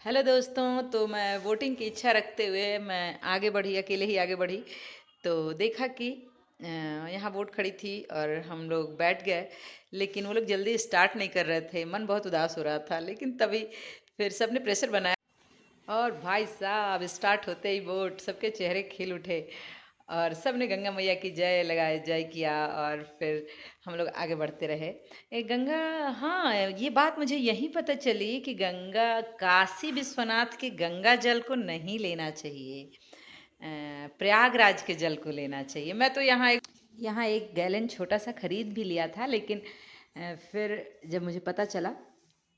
Hello दोस्तों। तो मैं वोटिंग की इच्छा रखते हुए मैं आगे बढ़ी, अकेले ही आगे बढ़ी। तो देखा कि यहाँ वोट खड़ी थी और हम लोग बैठ गए, लेकिन वो लोग जल्दी स्टार्ट नहीं कर रहे थे। मन बहुत उदास हो रहा था, लेकिन तभी फिर सबने प्रेशर बनाया और भाई साहब स्टार्ट होते ही वोट सबके चेहरे खिल उठे और सब ने गंगा मैया की जय लगाए, जय किया और फिर हम लोग आगे बढ़ते रहे। गंगा, हाँ, ये बात मुझे यहीं पता चली कि गंगा, काशी विश्वनाथ के गंगा जल को नहीं लेना चाहिए, प्रयागराज के जल को लेना चाहिए। मैं तो यहाँ एक गैलन छोटा सा खरीद भी लिया था, लेकिन फिर जब मुझे पता चला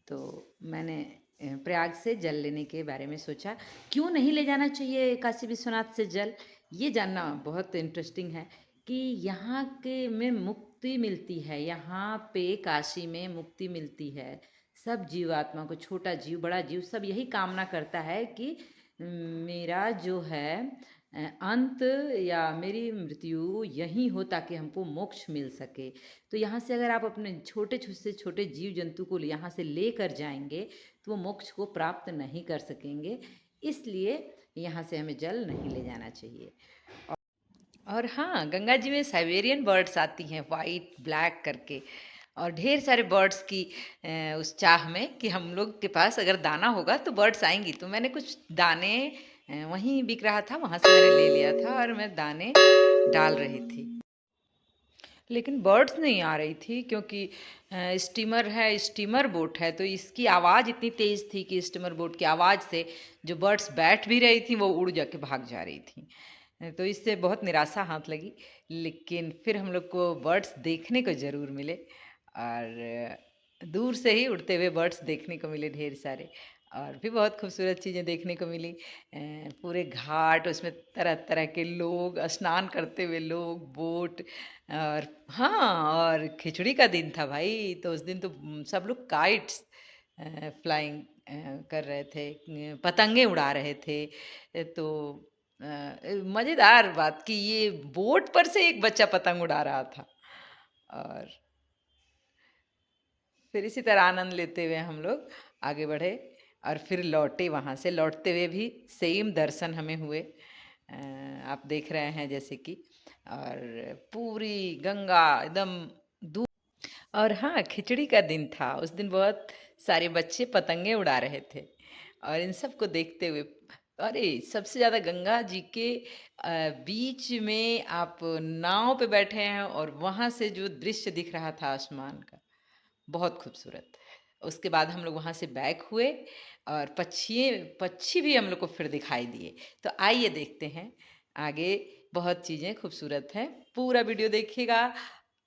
तो मैंने प्रयाग से जल लेने के बारे में सोचा। क्यों नहीं ले जाना चाहिए काशी विश्वनाथ से जल, ये जानना बहुत इंटरेस्टिंग है कि यहाँ के में मुक्ति मिलती है। यहाँ पे काशी में मुक्ति मिलती है। सब जीवात्मा को, छोटा जीव बड़ा जीव, सब यही कामना करता है कि मेरा जो है अंत या मेरी मृत्यु यहीं हो, ताकि हमको मोक्ष मिल सके। तो यहाँ से अगर आप अपने छोटे से छोटे जीव जंतु को यहाँ से लेकर जाएंगे तो वो मोक्ष को प्राप्त नहीं कर सकेंगे। इसलिए यहाँ से हमें जल नहीं ले जाना चाहिए। और हाँ, गंगा जी में साइबेरियन बर्ड्स आती हैं, वाइट ब्लैक करके, और ढेर सारे बर्ड्स की उस चाह में कि हम लोग के पास अगर दाना होगा तो बर्ड्स आएंगी। तो मैंने कुछ दाने, वहीं बिक रहा था, वहाँ से मैंने ले लिया था और मैं दाने डाल रही थी। लेकिन बर्ड्स नहीं आ रही थी, क्योंकि स्टीमर है, स्टीमर बोट है, तो इसकी आवाज़ इतनी तेज़ थी कि स्टीमर बोट की आवाज़ से जो बर्ड्स बैठ भी रही थी वो उड़ जाके भाग जा रही थी। तो इससे बहुत निराशा हाथ लगी। लेकिन फिर हम लोग को बर्ड्स देखने को ज़रूर मिले और दूर से ही उड़ते हुए बर्ड्स देखने को मिले ढेर सारे, और भी बहुत खूबसूरत चीज़ें देखने को मिली। पूरे घाट, उसमें तरह तरह के लोग, स्नान करते हुए लोग, बोट, और हाँ, और खिचड़ी का दिन था भाई, तो उस दिन तो सब लोग काइट्स फ्लाइंग कर रहे थे, पतंगे उड़ा रहे थे। तो मज़ेदार बात कि ये बोट पर से एक बच्चा पतंग उड़ा रहा था। और फिर इसी तरह आनंद लेते हुए हम लोग आगे बढ़े और फिर लौटे। वहाँ से लौटते हुए भी सेम दर्शन हमें हुए, आप देख रहे हैं जैसे कि, और पूरी गंगा एकदम दूर। और हाँ, खिचड़ी का दिन था उस दिन, बहुत सारे बच्चे पतंगे उड़ा रहे थे और इन सब को देखते हुए, अरे सबसे ज़्यादा गंगा जी के बीच में आप नाव पे बैठे हैं और वहाँ से जो दृश्य दिख रहा था आसमान का, बहुत खूबसूरत। उसके बाद हम लोग वहाँ से बैक हुए और पक्षी पक्षी भी हम लोग को फिर दिखाई दिए। तो आइए देखते हैं आगे, बहुत चीज़ें खूबसूरत हैं। पूरा वीडियो देखिएगा,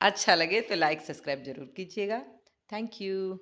अच्छा लगे तो लाइक सब्सक्राइब ज़रूर कीजिएगा। Thank you.